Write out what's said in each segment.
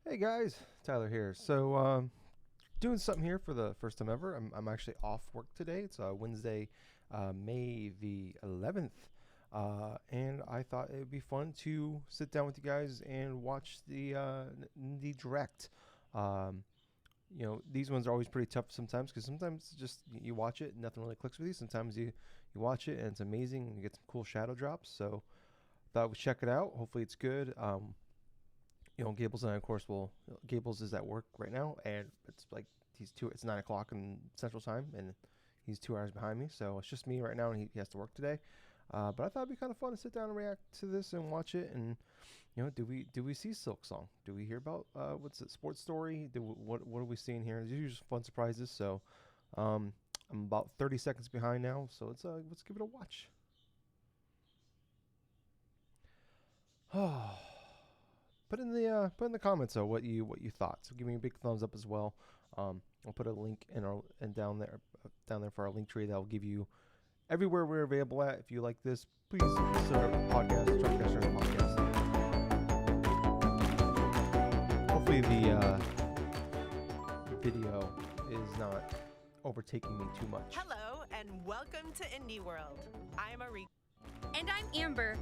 Hey guys, Tyler here. Doing something here for the first time ever. I'm actually off work today. It's Wednesday, May the 11th, and I thought it would be fun to sit down with you guys and watch the Nindie Direct. Um, these ones are always pretty tough sometimes because sometimes just you watch it and nothing really clicks with you. Sometimes you watch it and it's amazing and you get some cool shadow drops. So thought we'd check it out. Hopefully it's good. Gables and I, of course, Gables is at work right now, and it's like it's 9 o'clock in Central Time, and he's 2 hours behind me, so it's just me right now, and he has to work today. But I thought it'd be kind of fun to sit down and react to this and watch it, and do we see Silk Song? Do we hear about what's it, Sports Story? What are we seeing here? There's usually fun surprises. So I'm about 30 seconds behind now, so let's give it a watch. Put in the comments though what you thought. So give me a big thumbs up as well. I'll put a link down there for our link tree that will give you everywhere we're available at. If you like this, please consider our podcast, DrunkNerd podcast. Hopefully the video is not overtaking me too much. Hello and welcome to Indie World. I'm Arika. And I'm Amber.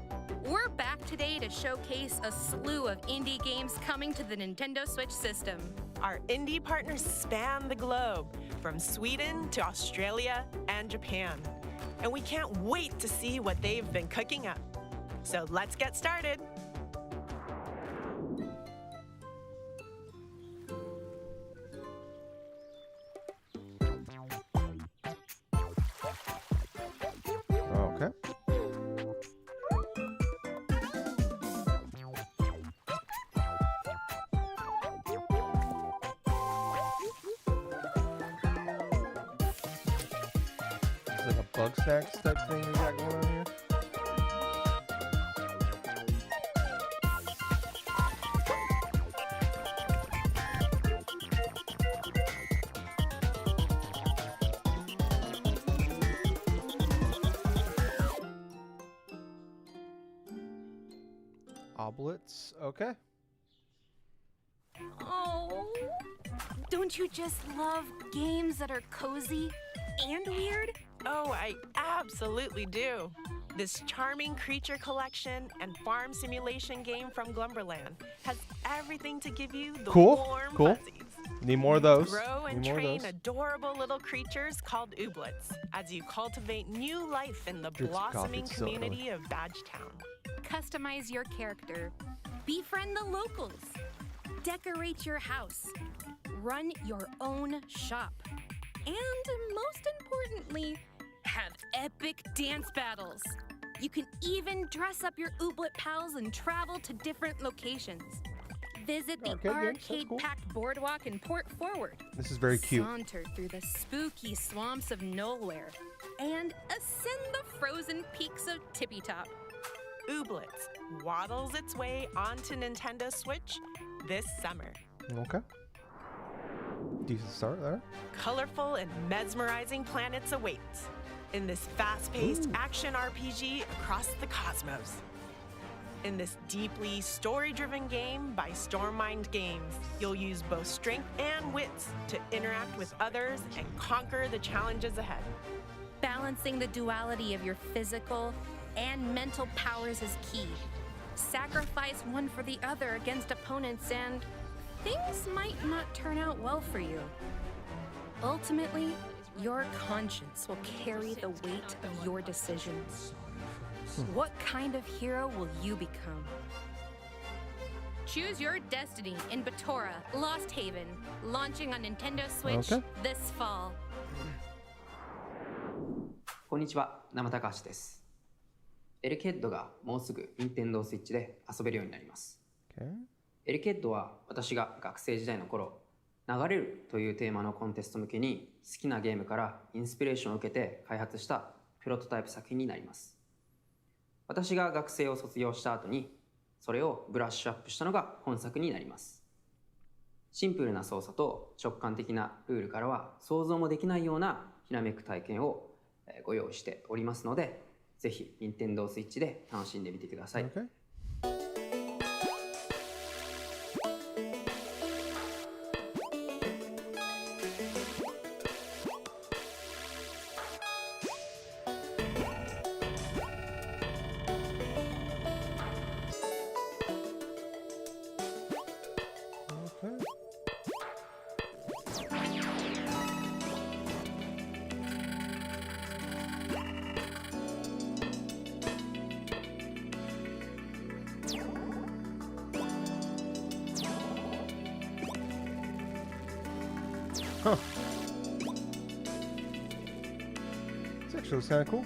We're back today to showcase a slew of indie games coming to the Nintendo Switch system. Our indie partners span the globe, from Sweden to Australia and Japan. And we can't wait to see what they've been cooking up. So let's get started. Okay. Like a bug snacks type thing we got going on here. Oblets, okay. Oh, don't you just love games that are cozy and weird? Oh, I absolutely do. This charming creature collection and farm simulation game from Glumberland has everything to give you the warm fuzzies. Need more of those. Grow and train adorable little creatures called ooblets as you cultivate new life in the blossoming community of Badgetown. Customize your character, befriend the locals, decorate your house, run your own shop, and most importantly, have epic dance battles. You can even dress up your ooblet pals and travel to different locations. Visit the arcade-packed boardwalk in Port Forward. This is very cute. Saunter through the spooky swamps of Nowhere and ascend the frozen peaks of Tippy Top. Ooblets waddles its way onto Nintendo Switch this summer. Okay. Decent start there. Colorful and mesmerizing planets await in this fast-paced action RPG across the cosmos. In this deeply story-driven game by Stormmind Games, you'll use both strength and wits to interact with others and conquer the challenges ahead. Balancing the duality of your physical and mental powers is key. Sacrifice one for the other against opponents and things might not turn out well for you. Ultimately, your conscience will carry the weight of your decisions. What kind of hero will you become? Choose your destiny in Batora, Lost Haven, launching on Nintendo Switch this fall. こんにちは、生高橋です。エルケッドがもうすぐ Nintendo Switch で遊べるようになります。エルケッドは私が学生時代の頃、流れるというテーマのコンテスト向けに好きなゲームからインスピレーションを受けて開発したプロトタイプ作品になります。私が学生を卒業した後にそれをブラッシュアップしたのが本作になります。シンプルな操作と直感的なルールからは想像もできないようなひらめく体験をご用意しておりますので、ぜひ Nintendo Switch で楽しんでみてください。Huh. This actually looks kind of cool.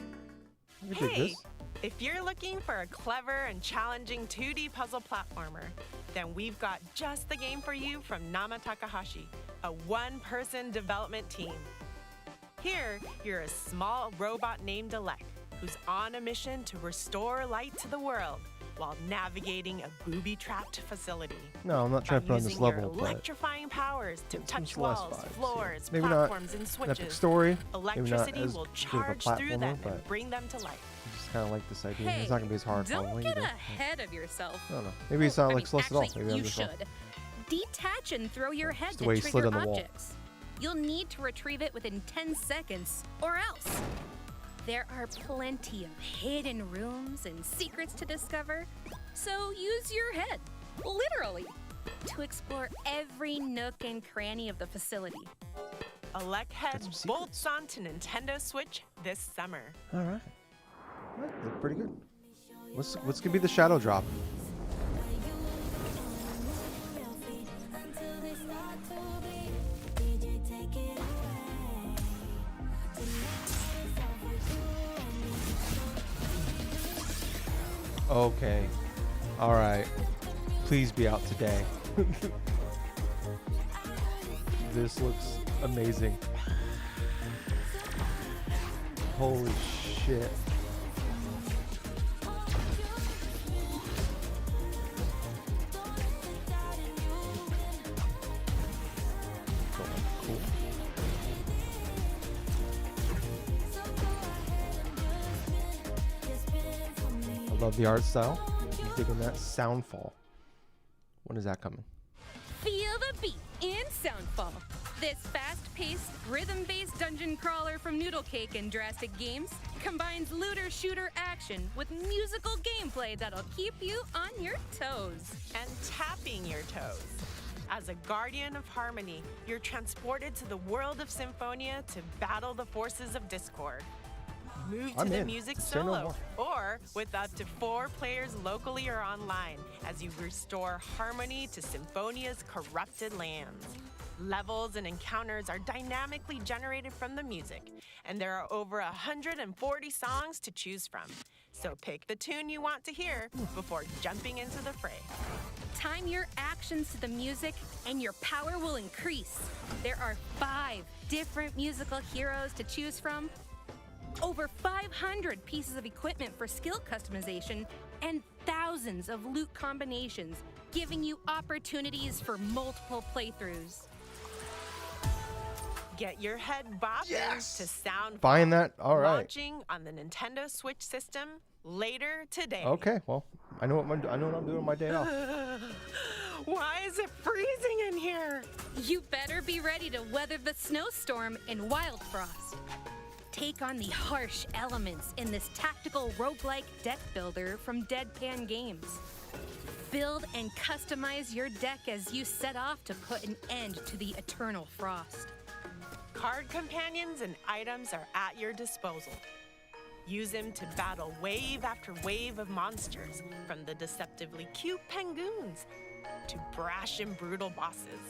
I can dig Hey, this. if you're looking for a clever and challenging 2D puzzle platformer, then we've got just the game for you from Nama Takahashi, a one-person development team. Here, you're a small robot named Alec, who's on a mission to restore light to the world while navigating a booby-trapped facility. No, I'm not trying to put on this Using your level, but electrifying powers to some touch Celeste walls, vibes, floors, yeah. Maybe not platforms, and an switches. epic story. Maybe not Electricity as will good of a charge through platformer, them but and bring them to life. I just kind of like this idea. Hey, It's not gonna be as hard. don't probably, get either. ahead of yourself. I don't know. Maybe it's not I like mean, Celeste at all. actually, Maybe I'm you just wrong. should. Detach and throw your head Just the to way he slid trigger on the wall. objects. You'll need to retrieve it within 10 seconds, or else. There are plenty of hidden rooms and secrets to discover, so use your head, literally, to explore every nook and cranny of the facility. Alec Head some secrets. bolts onto Nintendo Switch this summer. All right. Look pretty good. What's gonna be the shadow drop? Okay. All right. Please be out today. This looks amazing. Holy shit. Cool. I love the art style. I'm digging that soundfall. When is that coming? Feel the beat in Soundfall. This fast-paced, rhythm-based dungeon crawler from Noodle Cake and Drastic Games combines looter-shooter action with musical gameplay that'll keep you on your toes. And tapping your toes. As a guardian of harmony, you're transported to the world of Symphonia to battle the forces of discord. Move to I'm the in. music Say no solo, more. or with up to 4 players locally or online as you restore harmony to Symphonia's corrupted lands. Levels and encounters are dynamically generated from the music, and there are over 140 songs to choose from. So pick the tune you want to hear before jumping into the fray. Time your actions to the music, and your power will increase. There are 5 different musical heroes to choose from, over 500 pieces of equipment for skill customization, and thousands of loot combinations, giving you opportunities for multiple playthroughs. Get your head bopping to sound Buying that? All right. launching on the Nintendo Switch system later today. Okay, well, I know what I'm doing on my day off. Why is it freezing in here? You better be ready to weather the snowstorm in Wild Frost. Take on the harsh elements in this tactical roguelike deck builder from Deadpan Games. Build and customize your deck as you set off to put an end to the eternal frost. Card companions and items are at your disposal. Use them to battle wave after wave of monsters, from the deceptively cute penguins to brash and brutal bosses.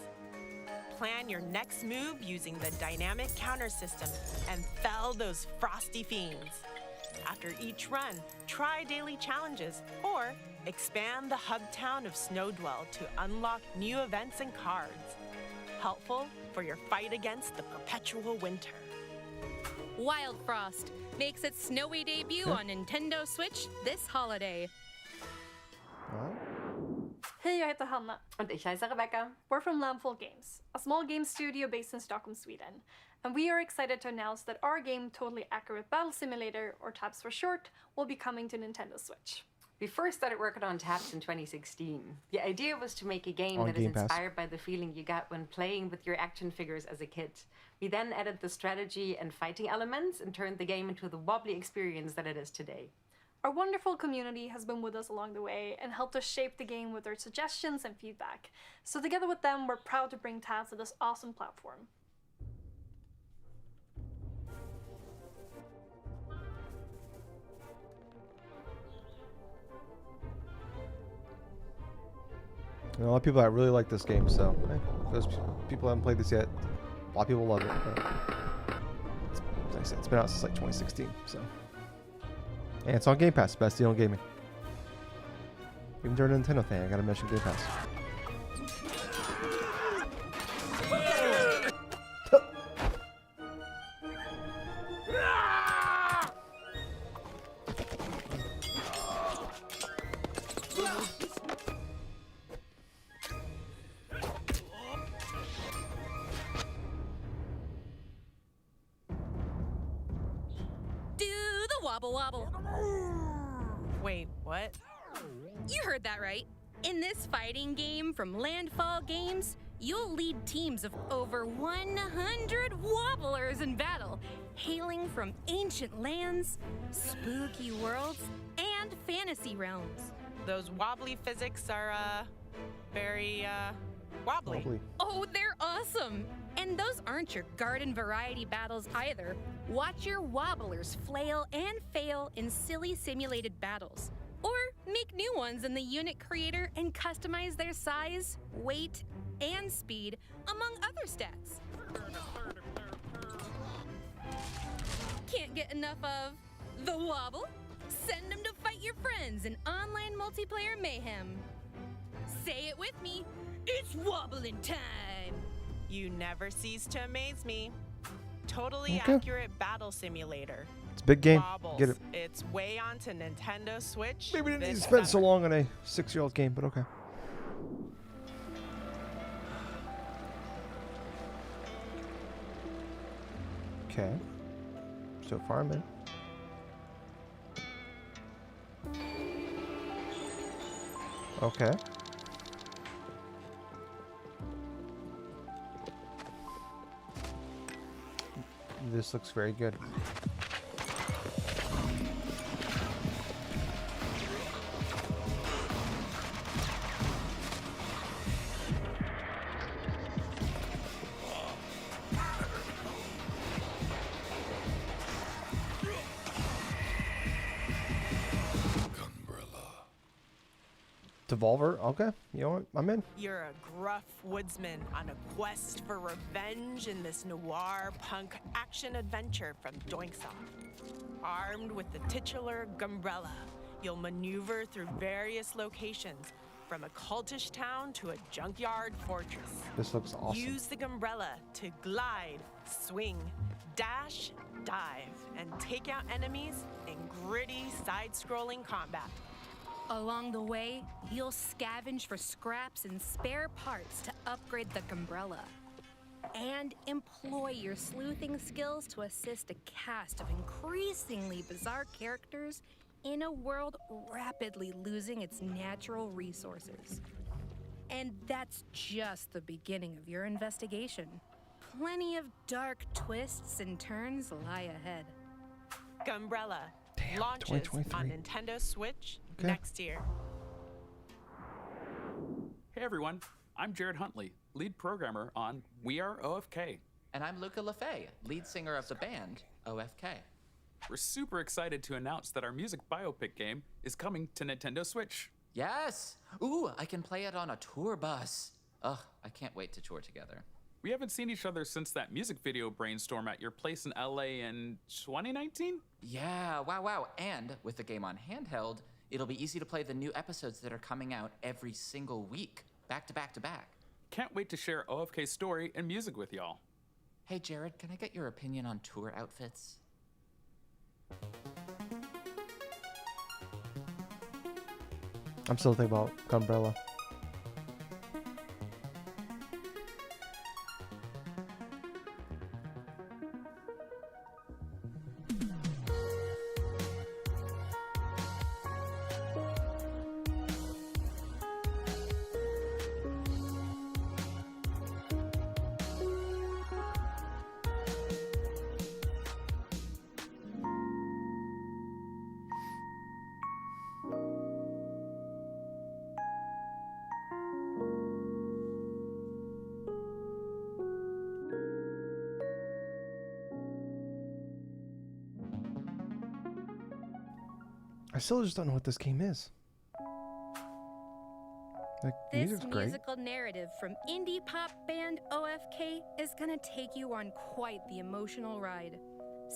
Plan your next move using the dynamic counter system and fell those frosty fiends. After each run, try daily challenges or expand the hub town of Snowdwell to unlock new events and cards. Helpful for your fight against the perpetual winter. Wild Frost makes its snowy debut on Nintendo Switch this holiday. All right. Hej, jag heter Hanna. Und ich heiße Rebecca. We're from Lamful Games, a small game studio based in Stockholm, Sweden. And we are excited to announce that our game, Totally Accurate Battle Simulator, or TAPS for short, will be coming to Nintendo Switch. We first started working on TAPS in 2016. The idea was to make a game On that is Game Pass. inspired by the feeling you got when playing with your action figures as a kid. We then added the strategy and fighting elements and turned the game into the wobbly experience that it is today. Our wonderful community has been with us along the way and helped us shape the game with their suggestions and feedback. So together with them, we're proud to bring TAPS to this awesome platform. You know, a lot of people that really like this game, so hey, those people who haven't played this yet, A lot of people love it. But like I said, it's been out since like 2016. So, and it's on Game Pass. Best deal on gaming. Even during a Nintendo thing, I gotta mention Game Pass. Wobble wobble. Wait, what? You heard that right. In this fighting game from Landfall Games, you'll lead teams of over 100 wobblers in battle, hailing from ancient lands, spooky worlds, and fantasy realms. Those wobbly physics are, very, wobbly. Oh, they're awesome! And those aren't your garden variety battles either. Watch your wobblers flail and fail in silly simulated battles. Or make new ones in the unit creator and customize their size, weight, and speed, among other stats. Can't get enough of the wobble? Send them to fight your friends in online multiplayer mayhem. Say it with me, it's wobbling time! You never cease to amaze me. Totally accurate battle simulator. It's a big game. Wobbles. Get it. It's way onto Nintendo Switch. Maybe we didn't need to this spend so summer. long on a 6-year-old game, but okay. Okay. So far I'm in. Okay. This looks very good. Devolver, okay. You know what? I'm in. You're a gruff woodsman on a quest for revenge in this noir punk action adventure from Doinksoft. Armed with the titular Gumbrella, you'll maneuver through various locations, from a cultish town to a junkyard fortress. This looks awesome. Use the Gumbrella to glide, swing, dash, dive, and take out enemies in gritty side-scrolling combat. Along the way, you'll scavenge for scraps and spare parts to upgrade the Gumbrella. And employ your sleuthing skills to assist a cast of increasingly bizarre characters in a world rapidly losing its natural resources. And that's just the beginning of your investigation. Plenty of dark twists and turns lie ahead. Gumbrella Damn, launches 2023. on Nintendo Switch next year. Hey everyone, I'm Jared Huntley, lead programmer on We Are OFK. And I'm Luca LaFay, lead singer of the band OFK. We're super excited to announce that our music biopic game is coming to Nintendo Switch. Yes! Ooh, I can play it on a tour bus. Ugh, I can't wait to tour together. We haven't seen each other since that music video brainstorm at your place in LA in 2019? Yeah, wow. And with the game on handheld, it'll be easy to play the new episodes that are coming out every single week, back to back to back. Can't wait to share OFK's story and music with y'all. Hey Jared, can I get your opinion on tour outfits? I'm still thinking about Gumbrella. I still just don't know what this game is. Like, This Music's great. musical narrative from indie pop band OFK is gonna take you on quite the emotional ride.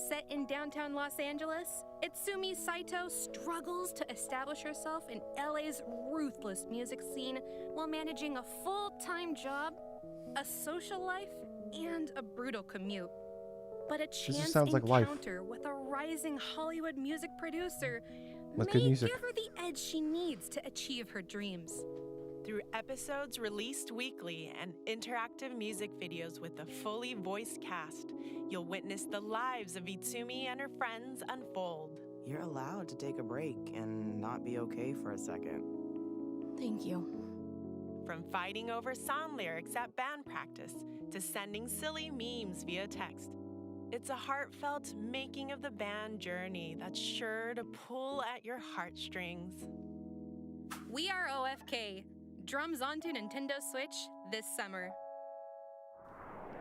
Set in downtown Los Angeles, Itsumi Saito struggles to establish herself in LA's ruthless music scene while managing a full-time job, a social life, and a brutal commute. But a chance sounds like life. encounter with a rising Hollywood music producer With may good music. give her the edge she needs to achieve her dreams. Through episodes released weekly and interactive music videos with a fully voiced cast, you'll witness the lives of Itsumi and her friends unfold. You're allowed to take a break and not be okay for a second. Thank you. From fighting over song lyrics at band practice to sending silly memes via text, it's a heartfelt making of the band journey that's sure to pull at your heartstrings. We are OFK. Drums onto Nintendo Switch this summer.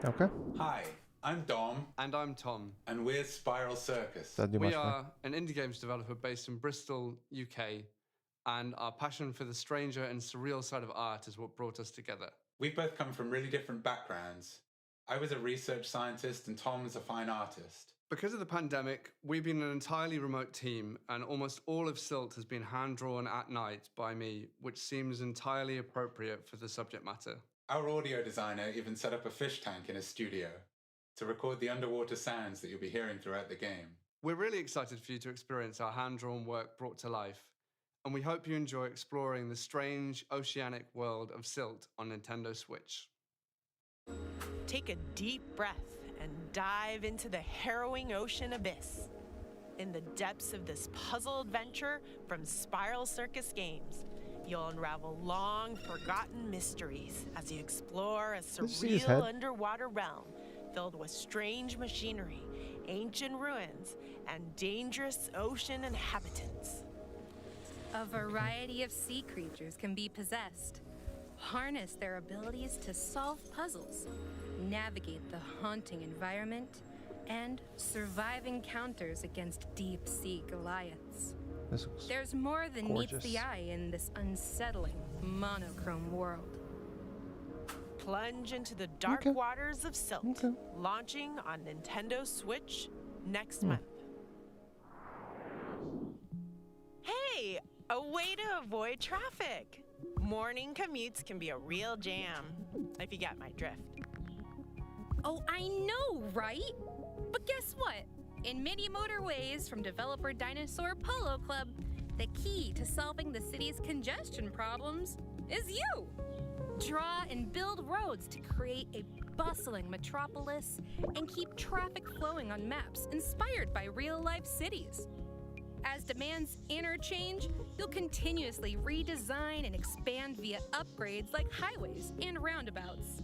Okay. Hi, I'm Dom, And I'm Tom. and we're Spiral Circus. That'd do We much more. are an indie games developer based in Bristol, UK, and our passion for the stranger and surreal side of art is what brought us together. We've both come from really different backgrounds. I was a research scientist, and Tom was a fine artist. Because of the pandemic, we've been an entirely remote team, and almost all of Silt has been hand-drawn at night by me, which seems entirely appropriate for the subject matter. Our audio designer even set up a fish tank in his studio to record the underwater sounds that you'll be hearing throughout the game. We're really excited for you to experience our hand-drawn work brought to life, and we hope you enjoy exploring the strange oceanic world of Silt on Nintendo Switch. Take a deep breath and dive into the harrowing ocean abyss. In the depths of this puzzle adventure from Spiral Circus Games, you'll unravel long forgotten mysteries as you explore a you see his surreal head? underwater realm filled with strange machinery, ancient ruins, and dangerous ocean inhabitants. A variety of sea creatures can be possessed. Harness their abilities to solve puzzles, navigate the haunting environment, and survive encounters against deep-sea Goliaths. This looks There's more than meets gorgeous. the eye in this unsettling, monochrome world. Plunge into the dark Okay. waters of Silt, Okay. launching on Nintendo Switch next month. Hey, a way to avoid traffic. Morning commutes can be a real jam, if you get my drift. Oh, I know, right? But guess what? In many motorways from developer Dinosaur Polo Club, the key to solving the city's congestion problems is you. Draw and build roads to create a bustling metropolis and keep traffic flowing on maps inspired by real-life cities. As demands interchange, you'll continuously redesign and expand via upgrades like highways and roundabouts.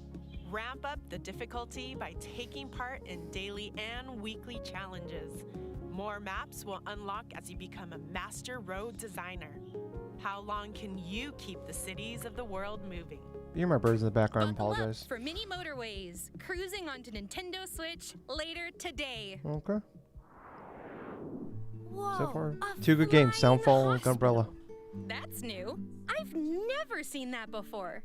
Ramp up the difficulty by taking part in daily and weekly challenges. More maps will unlock as you become a master road designer. How long can you keep the cities of the world moving? You hear my birds in the background. Buckle Apologize. up for mini motorways, cruising onto Nintendo Switch later today. Okay. Whoa, So far, a 2 good games: flying Soundfall and hospital. Umbrella. That's new. I've never seen that before.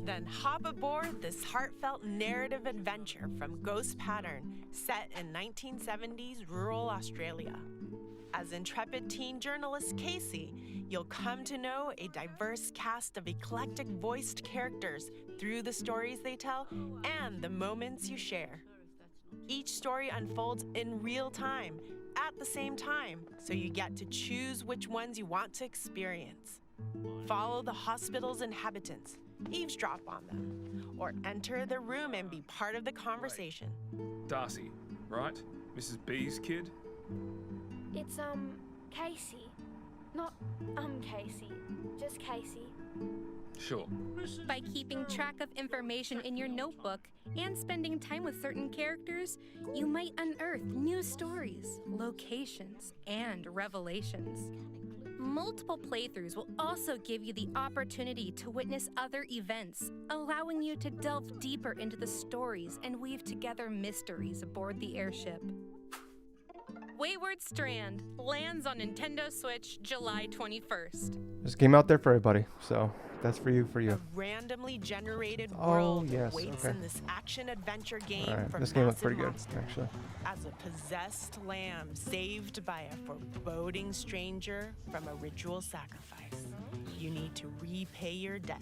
Then hop aboard this heartfelt narrative adventure from Ghost Pattern, set in 1970s rural Australia. As intrepid teen journalist Casey, you'll come to know a diverse cast of eclectic voiced characters through the stories they tell and the moments you share. Each story unfolds in real time, at the same time, so you get to choose which ones you want to experience. Follow the hospital's inhabitants, eavesdrop on them, or enter the room and be part of the conversation. Darcy, right? Mrs. B's kid? It's, Casey. Not, Casey. Just Casey. Sure. By keeping track of information in your notebook and spending time with certain characters, you might unearth new stories, locations, and revelations. Multiple playthroughs will also give you the opportunity to witness other events, allowing you to delve deeper into the stories and weave together mysteries aboard the airship. Wayward Strand lands on Nintendo Switch July 21st. There's a game out there for everybody, so That's for you. A randomly generated Oh, world yes, waits okay. in this action-adventure game All right, from this game looks massive pretty good, monsters. actually. As a possessed lamb saved by a foreboding stranger from a ritual sacrifice, you need to repay your debt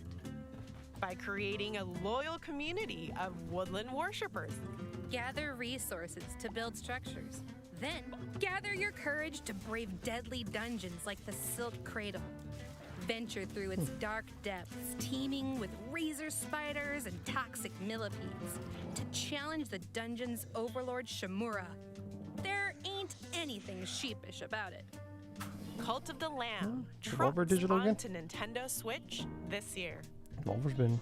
by creating a loyal community of woodland worshippers. Gather resources to build structures. Then, gather your courage to brave deadly dungeons like the Silk Cradle. Venture through its dark depths, teeming with razor spiders and toxic millipedes, to challenge the dungeon's overlord Shimura. There ain't anything sheepish about it. Cult of the Lamb Devolver trucks Digital again? onto Nintendo Switch this year. Devolver's been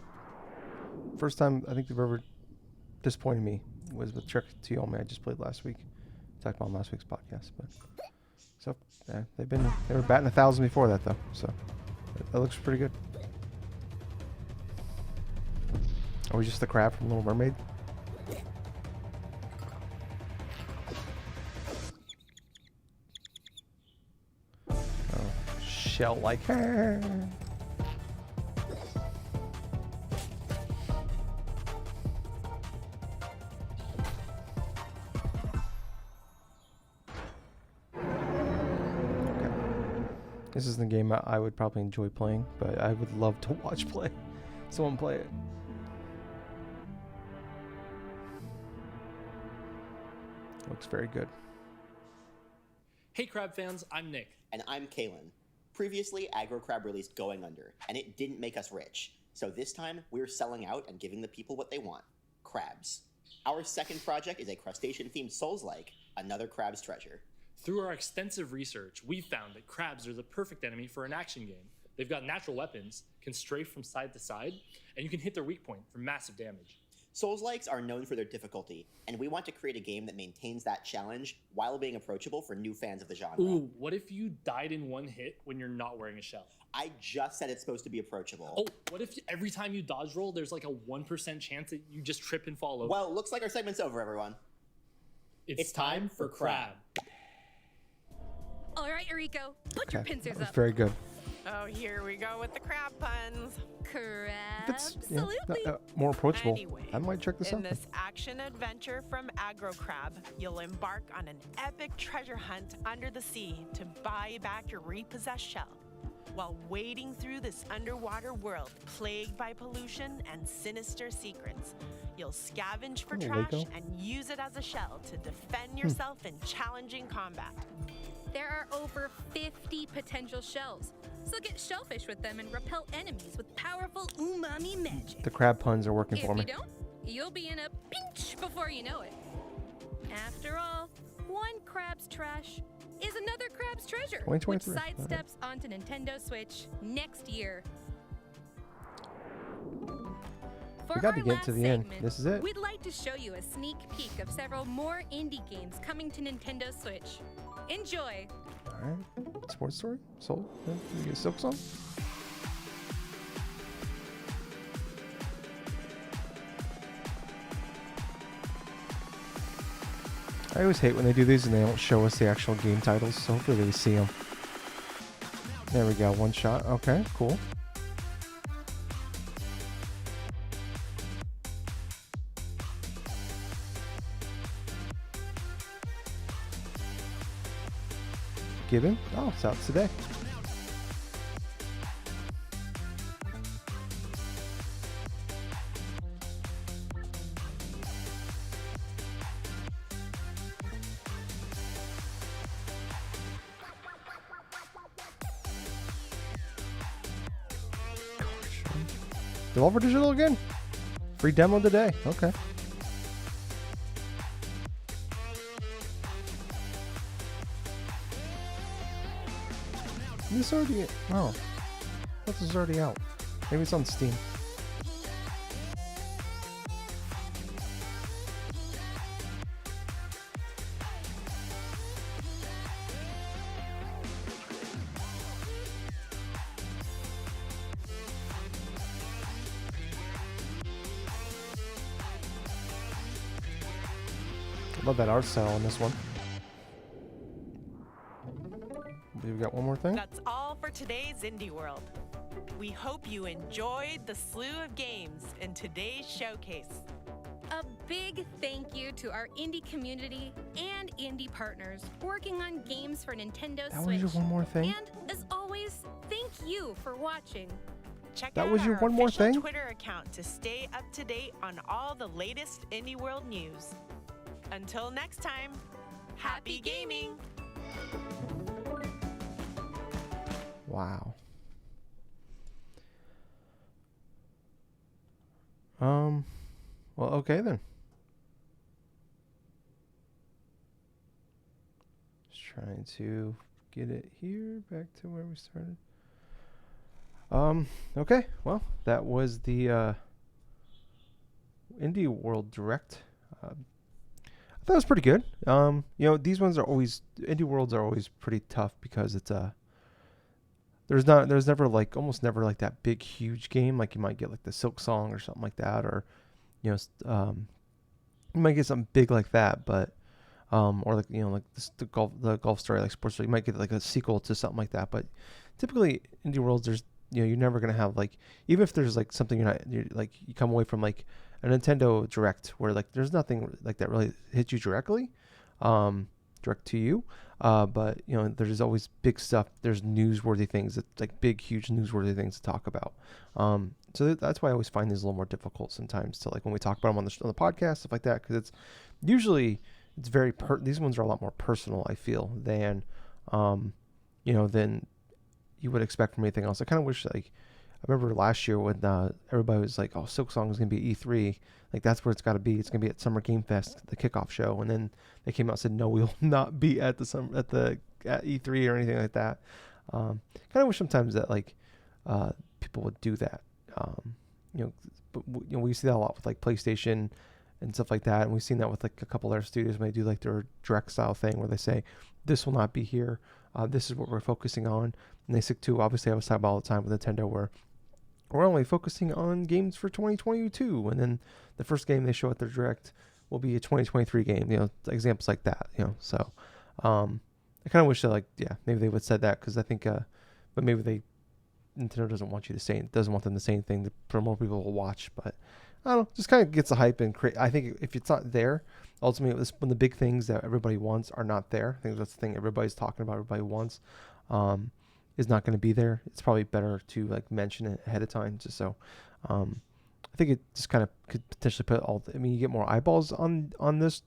first time I think they've ever disappointed me was with Trek to Yomi I just played last week. Talked about on last week's podcast, but so yeah, they were batting 1,000 before that though, so it looks pretty good. Are we just the crab from Little Mermaid? Oh, shell like her. This is the game I would probably enjoy playing, but I would love to watch someone play it. Looks very good. Hey Crab fans, I'm Nick. And I'm Kalen. Previously, Aggro Crab released Going Under, and it didn't make us rich. So this time, we're selling out and giving the people what they want. Crabs. Our second project is a crustacean-themed Souls-like, another crab's treasure. Through our extensive research, we've found that crabs are the perfect enemy for an action game. They've got natural weapons, can strafe from side to side, and you can hit their weak point for massive damage. Souls-likes are known for their difficulty, and we want to create a game that maintains that challenge while being approachable for new fans of the genre. Ooh, what if you died in one hit when you're not wearing a shell? I just said it's supposed to be approachable. Oh, what if every time you dodge roll, there's like a 1% chance that you just trip and fall over? Well, looks like our segment's over, everyone. It's time for Crab. All right, Eriko, put your pincers That was up. very good. Oh, here we go with the crab puns. Absolutely. More approachable. Anyway, I might check this in out. this action adventure from Aggro Crab, you'll embark on an epic treasure hunt under the sea to buy back your repossessed shell. While wading through this underwater world plagued by pollution and sinister secrets, you'll scavenge for trash Lego. and use it as a shell to defend yourself in challenging combat. There are over 50 potential shells, so get shellfish with them and repel enemies with powerful umami magic. The crab puns are working for me. If you don't, you'll be in a pinch before you know it. After all, one crab's trash is another crab's treasure, which 2023. sidesteps onto Nintendo Switch next year. We got to get to the end. Segment, This is it. We'd like to show you a sneak peek of several more indie games coming to Nintendo Switch. Enjoy! All right. Sports story? Soul? Yeah. You get a Silk song? I always hate when they do these and they don't show us the actual game titles, so hopefully we see them. There we go, one shot. Okay, cool. Given? Oh, it's out today. Devolver Digital again? Free demo today. Okay. This already... Oh. This is already out. Maybe it's on Steam. Love that art style on this one. We got one more thing? That's all for today's Indie World. We hope you enjoyed the slew of games in today's showcase. A big thank you to our indie community and indie partners working on games for Nintendo That Switch. was your one more thing? And as always, thank you for watching. Check That out was your our one more official thing? Twitter account to stay up to date on all the latest indie world news. Until next time, happy gaming! Wow. Well, okay then. Just trying to get it here back to where we started. Okay. Well, that was the Indie World Direct. I thought it was pretty good. These ones are always Indie Worlds are always pretty tough because it's there's never almost never like that big huge game like you might get like the Silk Song or something like that, or you might get something big like that, but or like the golf story like Sports Story, you might get like a sequel to something like that. But typically Indie Worlds, there's you're never gonna have like, even if there's like something you come away from like a Nintendo Direct where like there's nothing like that really hits you directly, direct to you. But there's always big stuff. There's newsworthy things that like big, huge newsworthy things to talk about. So that's why I always find these a little more difficult sometimes to like when we talk about them on the podcast, stuff like that, because it's usually very these ones are a lot more personal, I feel, than than you would expect from anything else. I kind of wish I remember last year when everybody was like, "Oh, Silk Song is gonna be at E3." Like that's where it's got to be. It's gonna be at Summer Game Fest, the kickoff show, and then they came out and said, "No, we will not be at at E3 or anything like that." Kind of wish sometimes that people would do that. But we see that a lot with like PlayStation and stuff like that, and we've seen that with like a couple other studios when they do like their direct style thing where they say, "This will not be here. This is what we're focusing on," and they stick to. Obviously, I was talking about all the time with Nintendo where we're only focusing on games for 2022, and then the first game they show at their direct will be a 2023 game. Examples like that. So I kind of wish that maybe they would have said that, because I think, but maybe Nintendo doesn't want them to say anything for more people to watch. But I don't know, just kind of gets the hype and create. I think if it's not there, ultimately, when the big things that everybody wants are not there, I think that's the thing everybody's talking about, everybody wants, is not going to be there. It's probably better to mention it ahead of time, just so. I think it just kind of could potentially put you get more eyeballs on this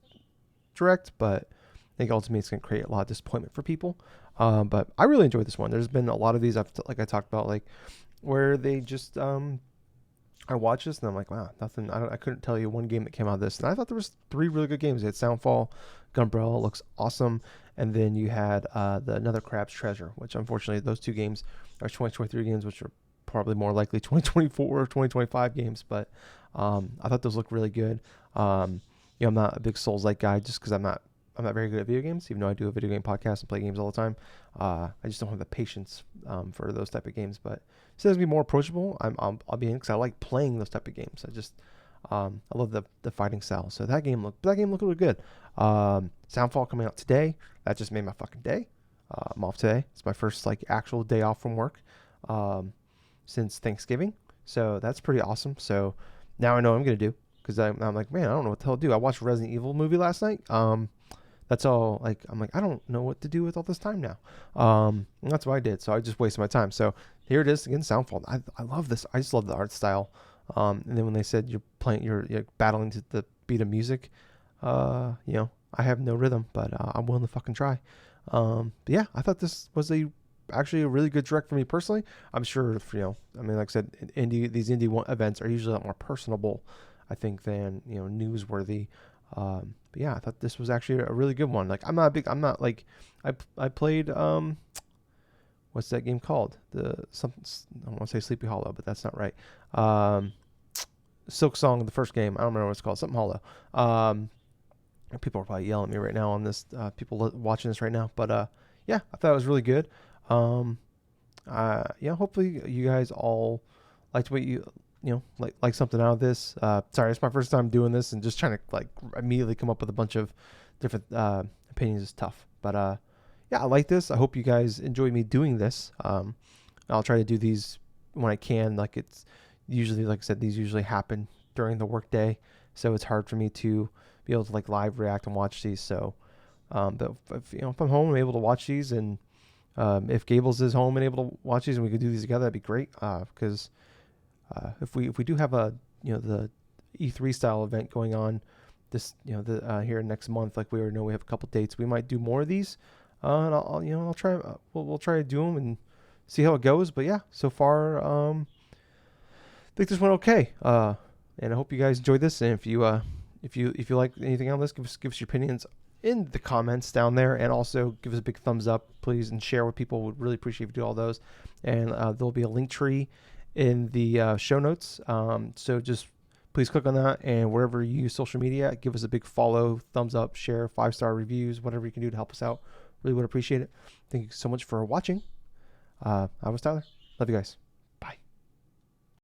direct, but I think ultimately it's going to create a lot of disappointment for people. But I really enjoyed this one. There's been a lot of these I talked about, where they just I watched this and I'm like, wow, nothing. I couldn't tell you one game that came out of this, and I thought there was 3 really good games. You had Soundfall, Gunbrella looks awesome, and then you had another Crab's Treasure, which unfortunately those 2 games are 2023 games, which are probably more likely 2024 or 2025 games. But I thought those looked really good. I'm not a big Souls-like guy just because I'm not very good at video games, even though I do a video game podcast and play games all the time. I just don't have the patience for those type of games. But it says to be more approachable. I'll be in because I like playing those type of games. I love the fighting style. So that game looked really good. Soundfall coming out today. That just made my fucking day. I'm off today. It's my first actual day off from work since Thanksgiving. So that's pretty awesome. So now I know what I'm gonna do, because I'm like, man, I don't know what the hell to do. I watched Resident Evil movie last night. That's all. I'm like, I don't know what to do with all this time now. And that's what I did. So I just wasted my time. So here it is again, Soundfall. I love this. I just love the art style. And then when they said you're battling to the beat of music, I have no rhythm, but I'm willing to fucking try. But yeah, I thought this was actually a really good direct for me personally. I'm sure like I said, these indie events are usually a lot more personable, I think, than newsworthy. But yeah, I thought this was actually a really good one. I played what's that game called? I want to say Sleepy Hollow, but that's not right. Silk Song, the first game. I don't remember what it's called. Something Hollow. People are probably yelling at me right now on this. People watching this right now, but yeah, I thought it was really good. Hopefully you guys all liked what you like something out of this. Sorry, it's my first time doing this, and just trying to immediately come up with a bunch of different opinions is tough. But yeah, I like this. I hope you guys enjoy me doing this. I'll try to do these when I can. Like it's usually, like I said, these usually happen during the workday, so it's hard for me to be able to like live react and watch these. So, but if I'm home and able to watch these, and if Gables is home and able to watch these, and we could do these together, that'd be great. Because if we do have a the E3 style event going on this here next month, like we already know we have a couple dates, we might do more of these. And I'll try. We'll try to do them and see how it goes. But yeah, so far, I think this went okay. And I hope you guys enjoyed this. And if you like anything on this, give us your opinions in the comments down there, and also give us a big thumbs up, please, and share with people. Would really appreciate if you do all those. And there'll be a link tree in the show notes. So just please click on that, and wherever you use social media, give us a big follow, thumbs up, share, 5-star reviews, whatever you can do to help us out. Really would appreciate it. Thank you so much for watching. I was Tyler. Love you guys.